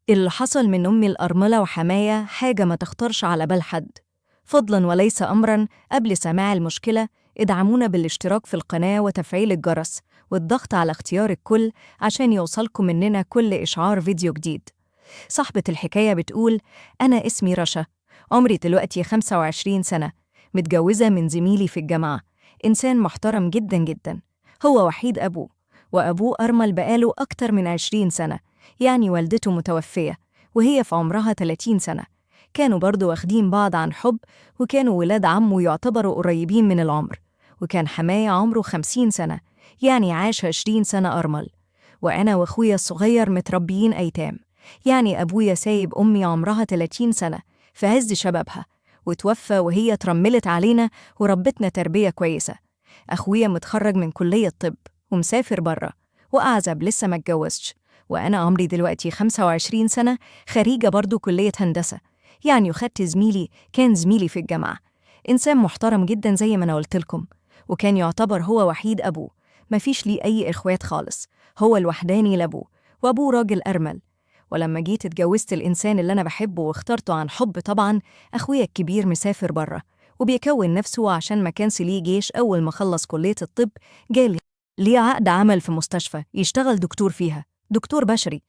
اللي حصل من أمي الأرملة وحماية حاجة ما تخطرش على بال حد. فضلاً وليس أمراً، قبل سماع المشكلة ادعمونا بالاشتراك في القناة وتفعيل الجرس والضغط على اختيار الكل عشان يوصلكم مننا كل إشعار فيديو جديد. صاحبة الحكاية بتقول: أنا اسمي رشا، عمري دلوقتي 25 سنة، متجوزة من زميلي في الجامعة، إنسان محترم جداً جداً. هو وحيد أبوه، وأبوه أرمل بقاله أكتر من 20 سنة، يعني والدته متوفية وهي في عمرها 30 سنة. كانوا برضو واخدين بعض عن حب، وكانوا ولاد عمه يعتبروا قريبين من العمر. وكان حماية عمره 50 سنة، يعني عاش 20 سنة أرمل. وأنا وأخويا الصغير متربيين أيتام، يعني أبويا سايب أمي عمرها 30 سنة في عز شبابها، وتوفى وهي ترملت علينا وربتنا تربية كويسة. أخويا متخرج من كلية طب ومسافر برا، وأعزب لسه ما اتجوزش. وأنا عمري دلوقتي 25 سنة، خريجة برضو كلية هندسة، يعني أخدت زميلي كان زميلي في الجامعة، إنسان محترم جدا زي ما أنا قلت لكم. وكان يعتبر هو وحيد أبوه، مفيش ليه أي إخوات خالص، هو الوحداني لأبوه، وأبوه راجل أرمل. ولما جيت اتجوزت الإنسان اللي أنا بحبه واخترته عن حب طبعا، أخويا الكبير مسافر برا وبيكون نفسه عشان ما كانش ليه جيش. أول ما خلص كلية الطب جالي ليه عقد عمل في مستشفى يشتغل دكتور فيها، دكتور بشري.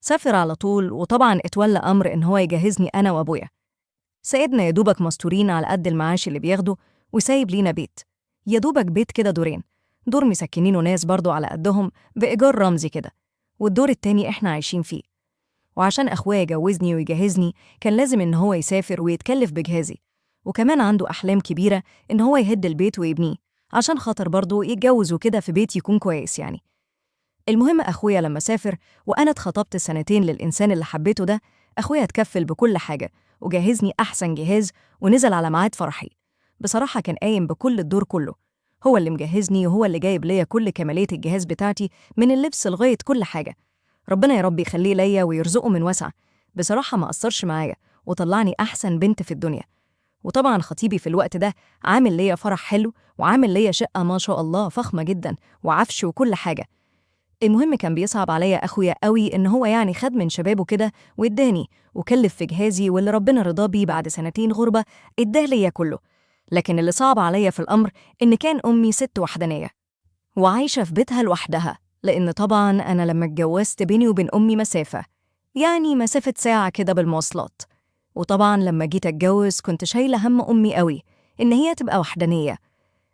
سافر على طول، وطبعا اتولى أمر إن هو يجهزني أنا وأبويا. سيدنا يا دوبك مستورين على قد المعاش اللي بياخده، وسايب لينا بيت، يا دوبك بيت كده دورين، دور مسكنينه ناس برضو على قدهم بإيجار رمزي كده، والدور التاني إحنا عايشين فيه. وعشان أخويا يجوزني ويجهزني كان لازم إن هو يسافر ويتكلف بجهازي، وكمان عنده أحلام كبيرة إن هو يهد البيت ويبنيه عشان خاطر برضه يتجوز وكده في بيت يكون كويس يعني. المهم أخويا لما سافر وأنا اتخطبت سنتين للإنسان اللي حبيته ده، أخويا اتكفل بكل حاجة وجهزني أحسن جهاز، ونزل على ميعاد فرحي. بصراحة كان قايم بكل الدور كله، هو اللي مجهزني وهو اللي جايب ليا كل كمالية الجهاز بتاعتي، من اللبس لغاية كل حاجة. ربنا يا رب يخليه ليا ويرزقه من وسع. بصراحة ما قصرش معايا وطلعني أحسن بنت في الدنيا. وطبعا خطيبي في الوقت ده عامل ليا فرح حلو، وعامل ليا شقة ما شاء الله فخمة جدا وعفش وكل حاجة. المهم كان بيصعب عليا أخويا قوي إن هو يعني خد من شبابه كده واداني، وكلف في جهازي واللي ربنا رضا بيه بعد سنتين غربة اداه ليا كله. لكن اللي صعب عليا في الأمر إن كان أمي ست وحدانية وعايشة في بيتها لوحدها، لأن طبعاً أنا لما اتجوزت بيني وبين أمي مسافة، يعني مسافة ساعة كده بالمواصلات. وطبعاً لما جيت أتجوز كنت شايلة هم أمي قوي إن هي تبقى وحدانية.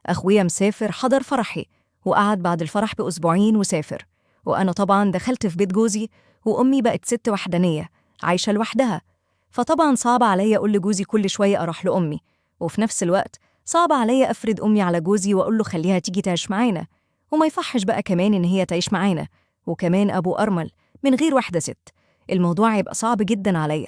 أخويا مسافر حضر فرحي وقعد بعد الفرح بأسبوعين وسافر، وأنا طبعاً دخلت في بيت جوزي وأمي بقت ست وحدانية عايشة لوحدها. فطبعاً صعب عليا أقول لجوزي كل شوية أروح لأمي، وفي نفس الوقت صعب عليا أفرد أمي على جوزي وأقول له خليها تيجي تعيش معانا، وما يصحش بقى كمان إن هي تعيش معانا، وكمان أبو أرمل من غير واحدة ست. الموضوع يبقى صعب جدا عليا.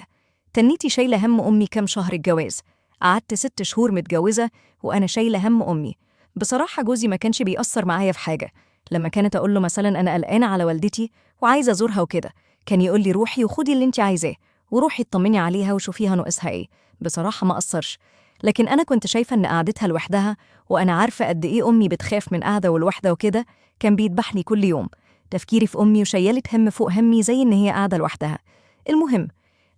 تنيتي شايلة هم أمي كام شهر الجواز، قعدت 6 شهور متجوزة وأنا شايلة هم أمي. بصراحة جوزي ما كانش بيأثر معايا في حاجة. لما كانت أقول له مثلا أنا قلقانة على والدتي وعايزة أزورها وكده، كان يقول لي روحي وخدي اللي انت عايزاه وروحي اطمني عليها وشوفيها ناقصها ايه. بصراحة ما قصرش. لكن أنا كنت شايفة إن قعدتها لوحدها، وأنا عارفة قد إيه أمي بتخاف من قعدة والوحدة وكده، كان بيدبحني كل يوم تفكيري في أمي وشيلت هم فوق همي زي إن هي قاعدة لوحدها. المهم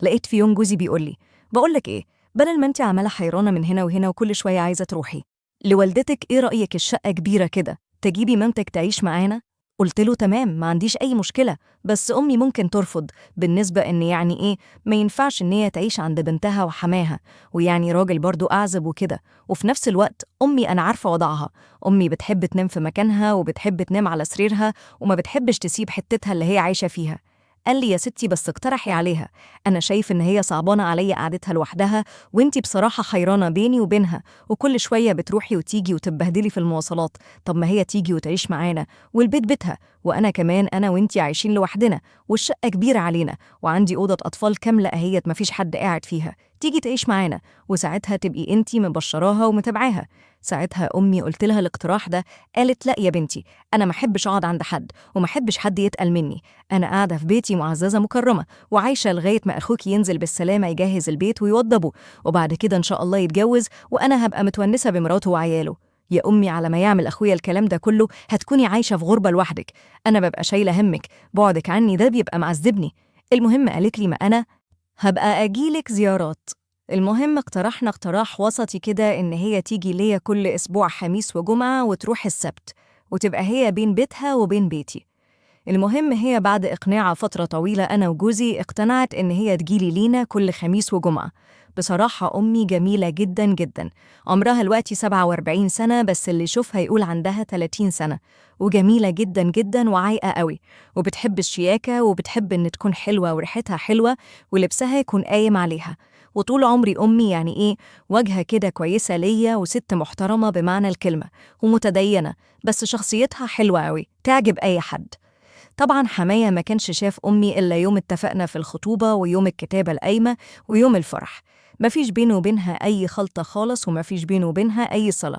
لقيت في يوم جوزي بيقول لي بقولك إيه، بدل ما أنت عمالة حيرانة من هنا وهنا وكل شوية عايزة تروحي لوالدتك، إيه رأيك الشقة كبيرة كده تجيبي مامتك تعيش معانا؟ قلت له تمام، ما عنديش أي مشكلة، بس أمي ممكن ترفض، بالنسبة إن يعني إيه ما ينفعش إن هي تعيش عند بنتها وحماها، ويعني راجل برضو أعزب وكده. وفي نفس الوقت أمي أنا عارفة وضعها، أمي بتحب تنام في مكانها وبتحب تنام على سريرها وما بتحبش تسيب حتتها اللي هي عايشة فيها. قال لي يا ستي بس اقترحي عليها، أنا شايف إن هي صعبانة عليا قعدتها لوحدها، وإنتي بصراحة حيرانة بيني وبينها، وكل شوية بتروحي وتيجي وتبهدلي في المواصلات. طب ما هي تيجي وتعيش معانا، والبيت بيتها، وأنا كمان أنا وإنتي عايشين لوحدنا، والشقة كبيرة علينا، وعندي أوضة أطفال كاملة أهيت مفيش حد قاعد فيها، تيجي تعيش معانا، وساعتها تبقي إنتي مبشراها ومتابعاها. ساعتها أمي قلت لها الاقتراح ده، قالت لا يا بنتي، أنا محبش أقعد عند حد ومحبش حد يتقل مني، أنا قاعدة في بيتي معززة مكرمة وعايشة لغاية ما أخوك ينزل بالسلامة يجهز البيت ويوضبه، وبعد كده إن شاء الله يتجوز وأنا هبقى متونسة بمراته وعياله. يا أمي على ما يعمل أخويا الكلام ده كله هتكوني عايشة في غربة لوحدك، أنا ببقى شايلة همك، بعدك عني ده بيبقى معذبني. المهم قالت لي ما أنا هبقى أجيلك زيارات. المهم اقترحنا اقتراح وسطي كده إن هي تيجي ليا كل أسبوع خميس وجمعة وتروح السبت، وتبقى هي بين بيتها وبين بيتي. المهم هي بعد إقناع فترة طويلة أنا وجوزي اقتنعت إن هي تجيلي لينا كل خميس وجمعة. بصراحة أمي جميلة جداً جداً، عمرها الوقت 47 سنة، بس اللي يشوفها يقول عندها 30 سنة، وجميلة جداً جداً وعايقة قوي، وبتحب الشياكة وبتحب إن تكون حلوة وريحتها حلوة ولبسها يكون قايم عليها. وطول عمري أمي يعني إيه، واجهة كده كويسة ليا وست محترمة بمعنى الكلمة، ومتدينة، بس شخصيتها حلوة قوي تعجب أي حد. طبعا حماية ما كانش شاف أمي إلا يوم اتفقنا في الخطوبة ويوم الكتابة القايمة ويوم الفرح، مفيش بينه وبينها أي خلطة خالص ومفيش بينه وبينها أي صلة.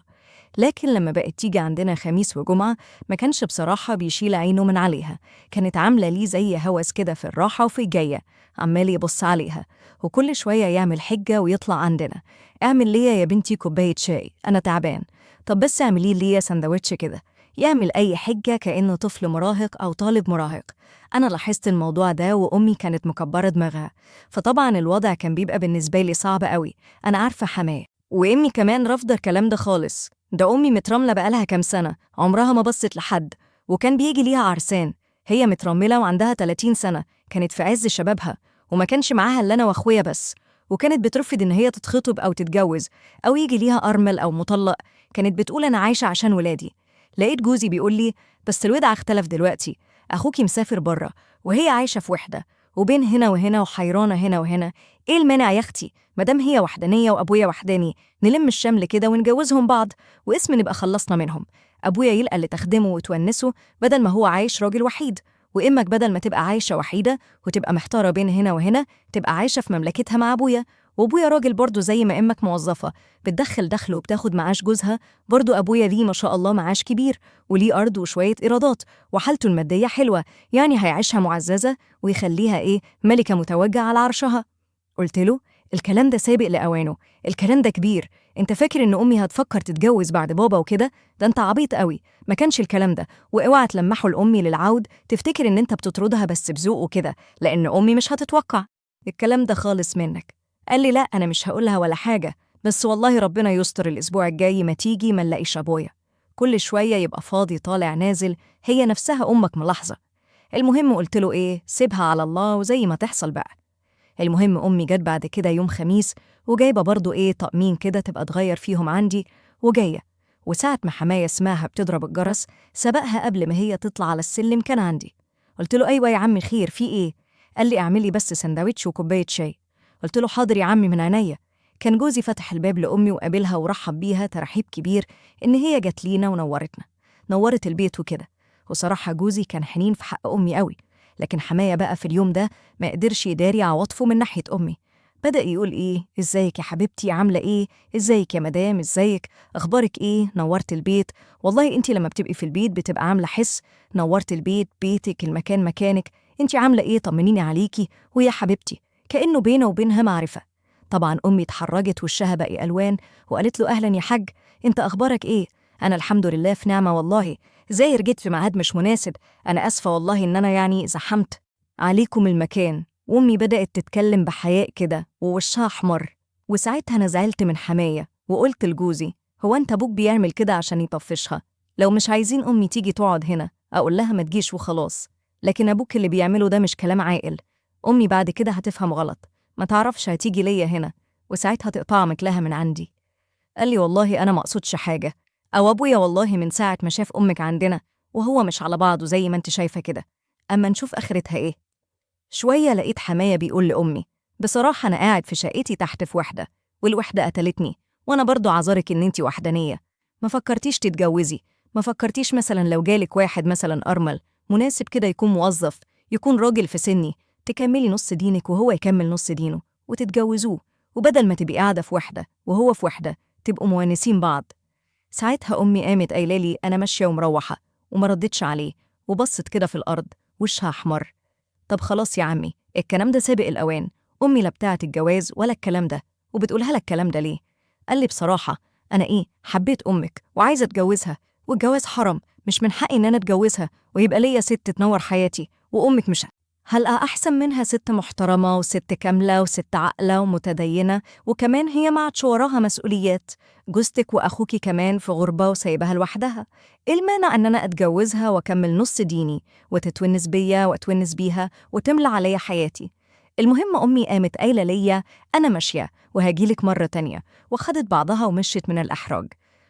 لكن لما بقت تيجي عندنا خميس وجمعة ما كانش بصراحة بيشيل عينه من عليها، كانت عاملة ليه زي هوس كده في الراحة وفي الجاية، عمال يبص عليها وكل شوية يعمل حجة ويطلع عندنا: اعمل ليا يا بنتي كوباية شاي، أنا تعبان. طب بس اعملي ليا سندوتش كده. يعمل أي حجة كأنه طفل مراهق أو طالب مراهق. أنا لاحظت الموضوع ده وأمي كانت مكبرة دماغها، فطبعا الوضع كان بيبقى بالنسبة لي صعب قوي. أنا عارفة حماه وأمي كمان رافضة الكلام ده خالص. ده أمي مترملة بقالها كام سنة عمرها ما بصت لحد، وكان بيجي ليها عرسان. هي مترملة وعندها 30 سنة، كانت في عز شبابها، وما كانش معاها إلا أنا وأخويا بس، وكانت بترفض إن هي تتخطب أو تتجوز أو يجي ليها أرمل أو مطلق. كانت بتقول أنا عايشة عشان ولادي. لقيت جوزي بيقول لي بس الوضع اختلف دلوقتي، أخوكي مسافر بره وهي عايشة في وحدة، وبين هنا وهنا وحيرانة هنا وهنا. إيه المانع يا أختي؟ مدام هي وحدانية وأبويا وحداني، نلم الشمل كده ونجوزهم بعض واسم نبقى خلصنا منهم. أبويا يلقى اللي تخدمه وتونسه بدل ما هو عايش راجل وحيد، وإمك بدل ما تبقى عايشة وحيدة وتبقى محتارة بين هنا وهنا تبقى عايشة في مملكتها مع أبويا. وأبويا راجل برضه زي ما إمك موظفة بتدخل دخل وبتاخد معاش جوزها، برضه أبويا ليه ما شاء الله معاش كبير وليه أرض وشوية إيرادات وحالته المادية حلوة، يعني هيعيشها معززة ويخليها إيه، ملكة متوجة على عرشها. قلت له الكلام ده سابق لأوانه، الكلام ده كبير. انت فاكر ان امي هتفكر تتجوز بعد بابا وكده؟ ده انت عبيط قوي، ما كانش الكلام ده. واوعى تلمحه لامي للعود تفتكر ان انت بتطردها بس بذوق وكده، لان امي مش هتتوقع الكلام ده خالص منك. قال لي لا انا مش هقولها ولا حاجة، بس والله ربنا يستر الاسبوع الجاي ما تيجي ما نلاقيش ابويا. كل شوية يبقى فاضي طالع نازل، هي نفسها امك ملاحظة. المهم قلت له ايه، سيبها على الله وزي ما تحصل بقى. المهم أمي جت بعد كده يوم خميس وجايبة برضو إيه طقمين كده تبقى تغير فيهم عندي وجاية. وساعة ما حماية اسمها بتضرب الجرس سبقها قبل ما هي تطلع على السلم كان عندي. قلت له أيوة يا عمي خير في إيه؟ قال لي اعملي بس سندوتش وكوباية شاي. قلت له حاضر يا عمي من عينيا. كان جوزي فتح الباب لأمي وقابلها ورحب بيها ترحيب كبير إن هي جت لينا ونورتنا، نورت البيت وكده. وصراحة جوزي كان حنين في حق أمي قوي، لكن حماية بقى في اليوم ده ما قدرش يداري عواطفه من ناحية أمي. بدأ يقول إيه، إزيك يا حبيبتي، عاملة إيه، إزيك يا مدام، إزيك، أخبارك إيه، نورت البيت، والله أنتي لما بتبقي في البيت بتبقى عاملة حس، نورت البيت، بيتك، المكان مكانك، أنتي عاملة إيه، طمنيني عليكي، ويا حبيبتي، كأنه بينه وبينها معرفة. طبعا أمي اتحرجت وشها بقي ألوان وقالت له أهلا يا حاج، أنت أخبارك إيه؟ أنا الحمد لله في نعمة والله، زاهر جيت في ميعاد مش مناسب، أنا أسفة والله إن أنا يعني زحمت عليكم المكان. وأمي بدأت تتكلم بحياء كده ووشها أحمر. وساعتها أنا زعلت من حماية وقلت لجوزي هو أنت أبوك بيعمل كده عشان يطفشها؟ لو مش عايزين أمي تيجي تقعد هنا أقول لها ما تجيش وخلاص، لكن أبوك اللي بيعمله ده مش كلام عاقل. أمي بعد كده هتفهم غلط، ما تعرفش هتيجي ليا هنا وساعتها تقطع مكلها من عندي. قال لي والله أنا ما أقصدش حاجة، أو أبويا والله من ساعة ما شاف أمك عندنا وهو مش على بعضه زي ما أنت شايفة كده، أما نشوف آخرتها إيه. شوية لقيت حماية بيقول لأمي بصراحة أنا قاعد في شقتي تحت في وحدة، والوحدة قتلتني، وأنا برضو عذرك إن أنتي وحدانية. ما فكرتيش تتجوزي؟ ما فكرتيش مثلا لو جالك واحد مثلا أرمل مناسب كده يكون موظف، يكون راجل في سني، تكملي نص دينك وهو يكمل نص دينه وتتجوزوه، وبدل ما تبقي قاعدة في وحدة وهو في وحدة تبقوا موانسين بعض. ساعتها أمي قامت قايلة لي أنا ماشية ومروحة، وما ردتش عليه وبصت كده في الأرض وشها أحمر. طب خلاص يا عمي الكلام ده سابق الأوان، أمي لا بتاعت الجواز ولا الكلام ده، وبتقولها لك الكلام ده ليه؟ قال لي بصراحة أنا إيه، حبيت أمك وعايزة أتجوزها، والجواز حرام، مش من حقي إن أنا أتجوزها ويبقى ليا ست تنور حياتي، وأمك مش هلقى أحسن منها ست محترمة وست كاملة وست عاقلة ومتدينة، وكمان هي ما عادش وراها مسؤوليات. جوزتك وأخوكي كمان في غربة وسايبها لوحدها. إيه المانع إن أنا أتجوزها وأكمل نص ديني وتتونس بيا وأتونس بيها وتملى عليا حياتي؟ المهم أمي قامت قايلة ليا أنا ماشية وهجيلك مرة تانية، وخدت بعضها ومشيت من الإحراج.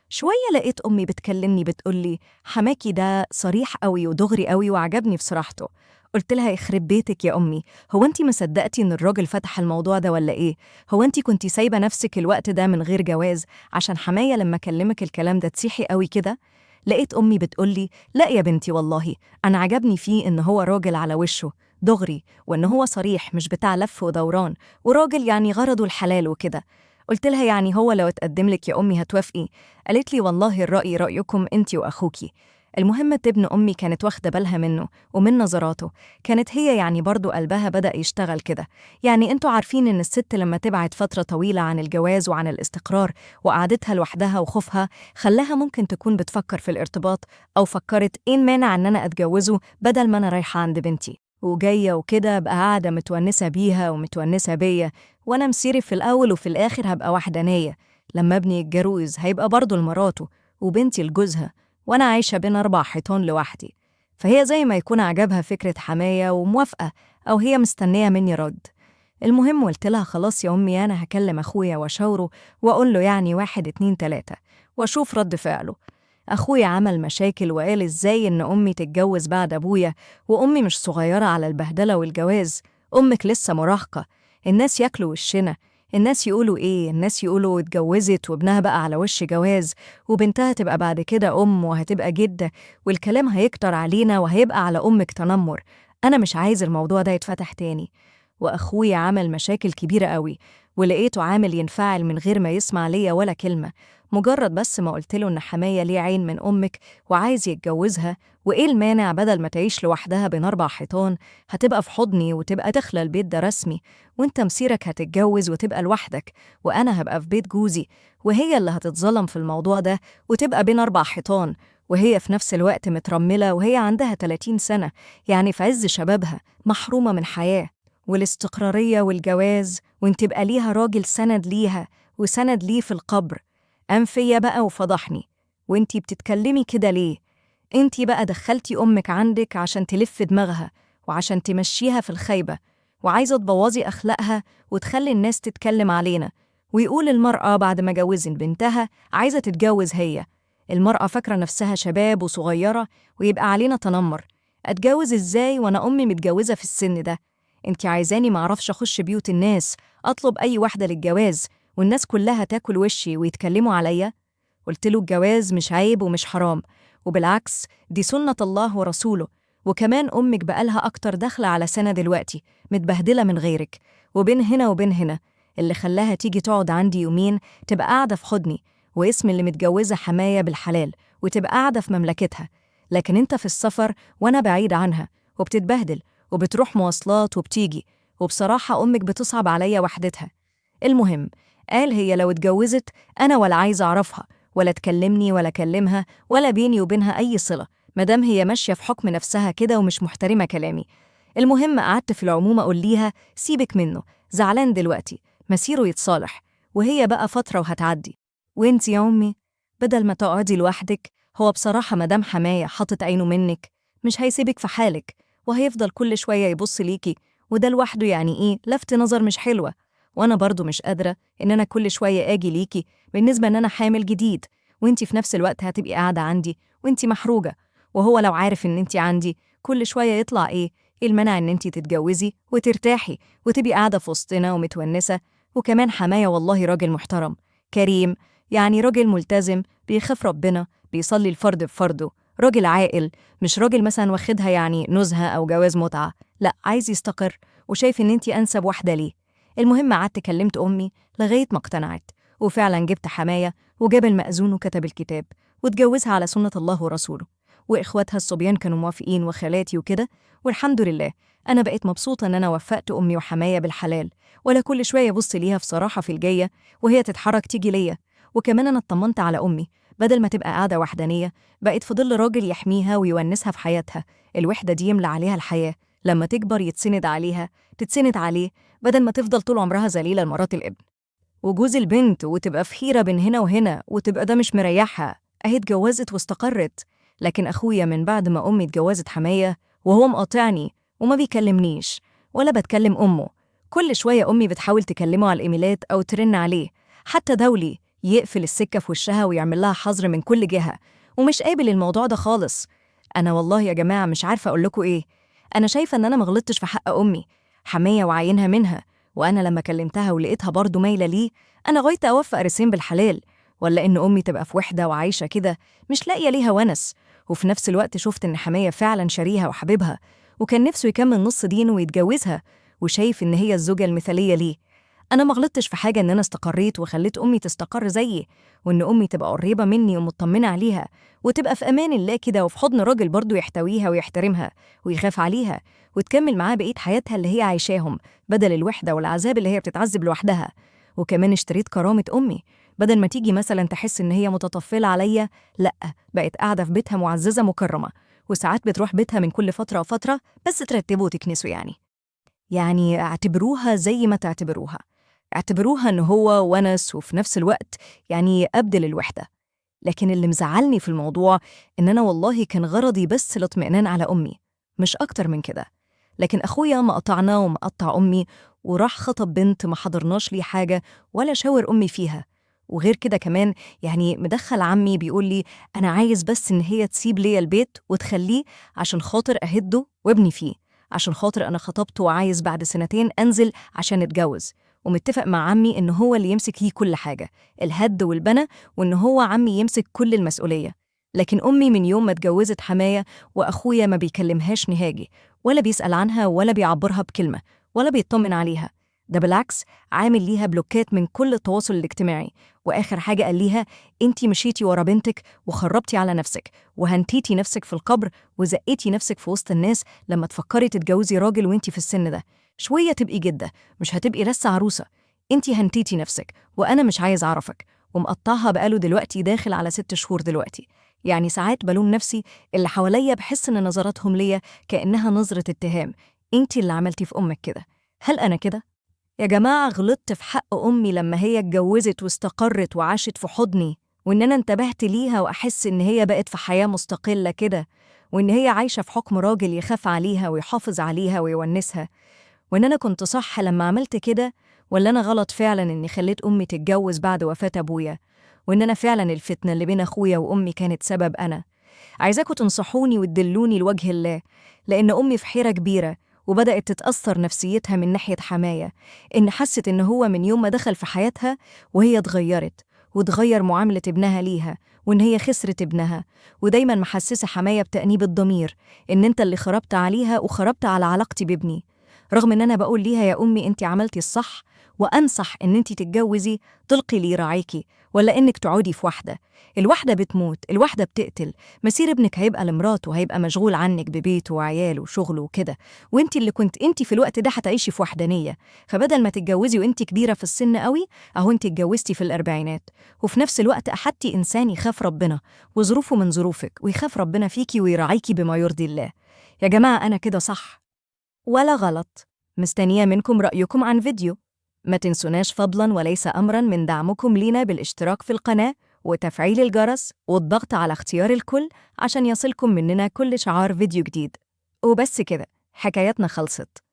شوية لقيت أمي بتكلمني بتقولي حماكي ده صريح قوي ودغري قوي وعجبني في صراحته. قلت لها يخرب بيتك يا أمي، هو أنتِ ما صدقتي إن الراجل فتح الموضوع ده ولا إيه؟ هو أنتِ كنتِ سايبة نفسِك الوقت ده من غير جواز عشان حماية لما كلمك الكلام ده تصيحي قوي كده؟ لقيت أمي بتقولي لا يا بنتي والله أنا عجبني فيه إن هو راجل على وشه دغري، وإن هو صريح مش بتاع لف ودوران، وراجل يعني غرضه الحلال وكده. قلت لها يعني هو لو اتقدم لك يا أمي هتوافقي؟ قالت لي والله الرأي رأيكم أنتِ وأخوكي. المهم ابن أمي كانت واخدة بالها منه ومن نظراته، كانت هي يعني برضو قلبها بدأ يشتغل كده. يعني انتوا عارفين إن الست لما تبعد فترة طويلة عن الجواز وعن الاستقرار وقعدتها لوحدها وخوفها خلاها ممكن تكون بتفكر في الارتباط، أو فكرت إيه المانع إن أنا أتجوزه بدل ما أنا رايحة عند بنتي وجاية وكده بقى قاعدة متونسة بيها ومتونسة بيا، وأنا مسيري في الأول وفي الآخر هبقى وحدانية. لما ابني يتجوز هيبقى برضو لمراته وبنتي لجوزها، وأنا عايشة بين 4 حيطان لوحدي. فهي زي ما يكون عجبها فكرة حماية وموافقة، أو هي مستنية مني رد. المهم قلت لها خلاص يا أمي أنا هكلم أخويا وأشاوره وأقول له يعني 1 2 3 وأشوف رد فعله. أخويا عمل مشاكل وقال إزاي إن أمي تتجوز بعد أبويا، وأمي مش صغيرة على البهدلة والجواز، أمك لسه مراهقة، الناس ياكلوا وشنا، الناس يقولوا إيه، الناس يقولوا اتجوزت وابنها بقى على وش جواز، وبنتها تبقى بعد كده وهتبقى جدة، والكلام هيكتر علينا وهيبقى على أمك تنمر. أنا مش عايز الموضوع ده يتفتح تاني. وأخويا عمل مشاكل كبيرة قوي، ولقيته عامل ينفعل من غير ما يسمع ليا ولا كلمة، مجرد بس ما قلتله إن حماية ليه عين من أمك وعايز يتجوزها، وإيه المانع بدل ما تعيش لوحدها بين 4 حيطان هتبقى في حضني وتبقى داخلة البيت ده رسمي، وإنت مسيرك هتتجوز وتبقى لوحدك، وأنا هبقى في بيت جوزي، وهي اللي هتتظلم في الموضوع ده وتبقى بين 4 حيطان، وهي في نفس الوقت مترملة وهي عندها 30 سنة، يعني في عز شبابها، محرومة من حياة والاستقرارية والجواز، وإن تبقى ليها راجل سند ليها وسند ليه في القبر. قام فيا بقى وفضحني. وإنتي بتتكلمي كده ليه؟ إنتي بقى دخلتي أمك عندك عشان تلف دماغها وعشان تمشيها في الخيبة، وعايزة تبوظي أخلاقها وتخلي الناس تتكلم علينا، ويقول المرأة بعد ما جوزت بنتها عايزة تتجوز هي. المرأة فاكرة نفسها شباب وصغيرة ويبقى علينا تنمر. أتجوز إزاي وأنا أمي متجوزة في السن ده؟ انتي عايزاني معرفش أخش بيوت الناس أطلب أي واحدة للجواز والناس كلها تاكل وشي ويتكلموا عليا؟ قلت له الجواز مش عيب ومش حرام، وبالعكس دي سنة الله ورسوله، وكمان أمك بقالها أكتر داخلة على سنة دلوقتي متبهدلة من غيرك، وبين هنا وبين هنا اللي خلاها تيجي تقعد عندي يومين تبقى قاعدة في حضني واسم اللي متجوزة حماية بالحلال وتبقى قاعدة في مملكتها، لكن انت في السفر وأنا بعيد عنها وبتتبهدل وبتروح مواصلات وبتيجي، وبصراحة أمك بتصعب عليا وحدتها. المهم قال هي لو اتجوزت أنا ولا عايزة أعرفها ولا تكلمني ولا أكلمها ولا بيني وبينها أي صلة، مدام هي ماشية في حكم نفسها كده ومش محترمة كلامي. المهم قعدت في العموم أقول ليها سيبك منه، زعلان دلوقتي، مسيره يتصالح، وهي بقى فترة وهتعدي. وانتي يا أمي بدل ما تقعدي لوحدك، هو بصراحة مدام حماية حاطط عينه منك مش هيسيبك في حالك، وهيفضل كل شوية يبص ليكي، وده لوحده يعني إيه لفت نظر مش حلوة. وأنا برضو مش قادرة إن أنا كل شوية آجي ليكي بالنسبة إن أنا حامل جديد، وإنتي في نفس الوقت هتبقي قاعدة عندي وإنتي محروجة، وهو لو عارف إن إنتي عندي كل شوية يطلع إيه المنع إن إنتي تتجوزي وترتاحي وتبقي قاعدة في وسطنا ومتونسة. وكمان حماية والله راجل محترم كريم، يعني راجل ملتزم بيخاف ربنا، بيصلي الفرض بفرضه، راجل عاقل، مش راجل مثلا واخدها يعني نزهة أو جواز متعة، لأ عايز يستقر وشايف إن إنتي أنسب واحدة ليه. المهم قعدت كلمت أمي لغاية ما اقتنعت، وفعلا جبت حماية وجاب المأذون وكتب الكتاب واتجوزها على سنة الله ورسوله، وإخواتها الصبيان كانوا موافقين وخالاتي وكده، والحمد لله أنا بقيت مبسوطة إن أنا وفقت أمي وحماية بالحلال، ولا كل شوية بص ليها في صراحة في الجاية وهي تتحرك تيجي ليا. وكمان أنا اطمنت على أمي، بدل ما تبقى قاعدة وحدانية بقت في ظل راجل يحميها ويونسها في حياتها، الوحدة دي يملى عليها الحياة لما تكبر يتسند عليها، تتسند عليه، بدل ما تفضل طول عمرها ذليلة لمرات الابن. وجوز البنت وتبقى في حيرة بين هنا وهنا وتبقى ده مش مريحها، أهي اتجوزت واستقرت. لكن أخويا من بعد ما أمي اتجوزت حماية وهو مقاطعني وما بيكلمنيش ولا بتكلم أمه. كل شوية أمي بتحاول تكلمه على الإيميلات أو ترن عليه، حتى دولي يقفل السكة في وشها ويعمل لها حظر من كل جهة، ومش قابل الموضوع ده خالص. أنا والله يا جماعة مش عارفة أقول لكم إيه. أنا شايفة إن أنا مغلطتش في حق أمي، حماية وعينها منها، وأنا لما كلمتها ولقيتها برضو مايلة ليه، أنا غايت أوفق رسين بالحلال، ولا إن أمي تبقى في وحدة وعايشة كده مش لاقية ليها ونس. وفي نفس الوقت شفت إن حماية فعلا شاريها وحبيبها، وكان نفسه يكمل نص دينه ويتجوزها، وشايف إن هي الزوجة المثالية ليه. أنا مغلطتش في حاجة إن أنا استقريت وخليت أمي تستقر زيي، وإن أمي تبقى قريبة مني ومطمنة عليها، وتبقى في أمان الله كده وفي حضن راجل برضو يحتويها ويحترمها ويخاف عليها، وتكمل معاه بقية حياتها اللي هي عايشاهم، بدل الوحدة والعذاب اللي هي بتتعذب لوحدها. وكمان اشتريت كرامة أمي، بدل ما تيجي مثلا تحس إن هي متطفلة عليا، لأ، بقت قاعدة في بيتها معززة مكرمة، وساعات بتروح بيتها من كل فترة وفترة بس ترتبوا وتكنسوا يعني اعتبروها زي ما تعتبروها، اعتبروها إن هو ونس وفي نفس الوقت يعني أبدل الوحدة. لكن اللي مزعلني في الموضوع إن أنا والله كان غرضي بس الاطمئنان على أمي، مش أكتر من كده. لكن أخويا مقطعنا ومقطع أمي، وراح خطب بنت ما حضرناش ليه حاجة ولا شاور أمي فيها. وغير كده كمان يعني مدخل عمي بيقول لي أنا عايز بس إن هي تسيب لي البيت وتخليه عشان خاطر أهده وابني فيه، عشان خاطر أنا خطبته وعايز بعد 2 أنزل عشان نتجوز، ومتفق مع عمي إن هو اللي يمسك ليه كل حاجة، الهد والبنا، وإن هو عمي يمسك كل المسؤولية. لكن أمي من يوم ما اتجوزت حماية وأخويا ما بيكلمهاش نهاجي، ولا بيسأل عنها ولا بيعبرها بكلمة ولا بيطمن عليها، ده بالعكس عامل ليها بلوكات من كل التواصل الاجتماعي. وآخر حاجة قال ليها انتي مشيتي ورا بنتك وخربتي على نفسك وهنتيتي نفسك في القبر وزقيتي نفسك في وسط الناس لما تفكري تتجوزي راجل وانتي في السن ده، شوية تبقي جدة مش هتبقي لسه عروسة، انتي هنتيتي نفسك وأنا مش عايز أعرفك. ومقطعها بقاله دلوقتي داخل على 6 شهور دلوقتي. يعني ساعات بلوم نفسي، اللي حواليا بحس إن نظراتهم ليا كأنها نظرة اتهام، انتي اللي عملتي في أمك كده. هل أنا كده؟ يا جماعة غلطت في حق أمي لما هي اتجوزت واستقرت وعاشت في حضني، وإن أنا انتبهت ليها وأحس إن هي بقت في حياة مستقلة كده، وإن هي عايشة في حكم راجل يخاف عليها ويحافظ عليها ويونسها. وإن أنا كنت صح لما عملت كده، ولا أنا غلط فعلا إني خليت أمي تتجوز بعد وفاة أبويا، وإن أنا فعلا الفتنة اللي بين أخويا وأمي كانت سبب أنا. عايزاكوا تنصحوني وتدلوني لوجه الله، لأن أمي في حيرة كبيرة وبدأت تتأثر نفسيتها من ناحية حماية، إن حست إن هو من يوم ما دخل في حياتها وهي اتغيرت وتغير معاملة ابنها ليها، وإن هي خسرت ابنها، ودايما محسسة حماية بتأنيب الضمير، إن أنت اللي خربت عليها وخربت على علاقتي بابني. رغم إن أنا بقول ليها يا أمي أنت عملتي الصح، وأنصح إن أنت تتجوزي تلقي لي راعيكي، ولا إنك تقعدي في واحدة. الواحدة بتموت، الواحدة بتقتل، مسير ابنك هيبقى لمراته وهيبقى مشغول عنك ببيته وعياله وشغله وكده، وانت اللي كنت انت في الوقت ده هتعيشي في وحدانية. فبدل ما تتجوزي وانت كبيرة في السن قوي، اهو انت اتجوزتي في الأربعينات، وفي نفس الوقت أحدتي إنسان يخاف ربنا وظروفه من ظروفك ويخاف ربنا فيكي ويراعيكي بما يرضي الله. يا جماعة أنا كده صح ولا غلط؟ مستنية منكم رأيكم عن فيديو. ما تنسوناش فضلاً وليس أمراً من دعمكم لينا بالاشتراك في القناة وتفعيل الجرس والضغط على اختيار الكل عشان يصلكم مننا كل شعار فيديو جديد. وبس كده، حكايتنا خلصت.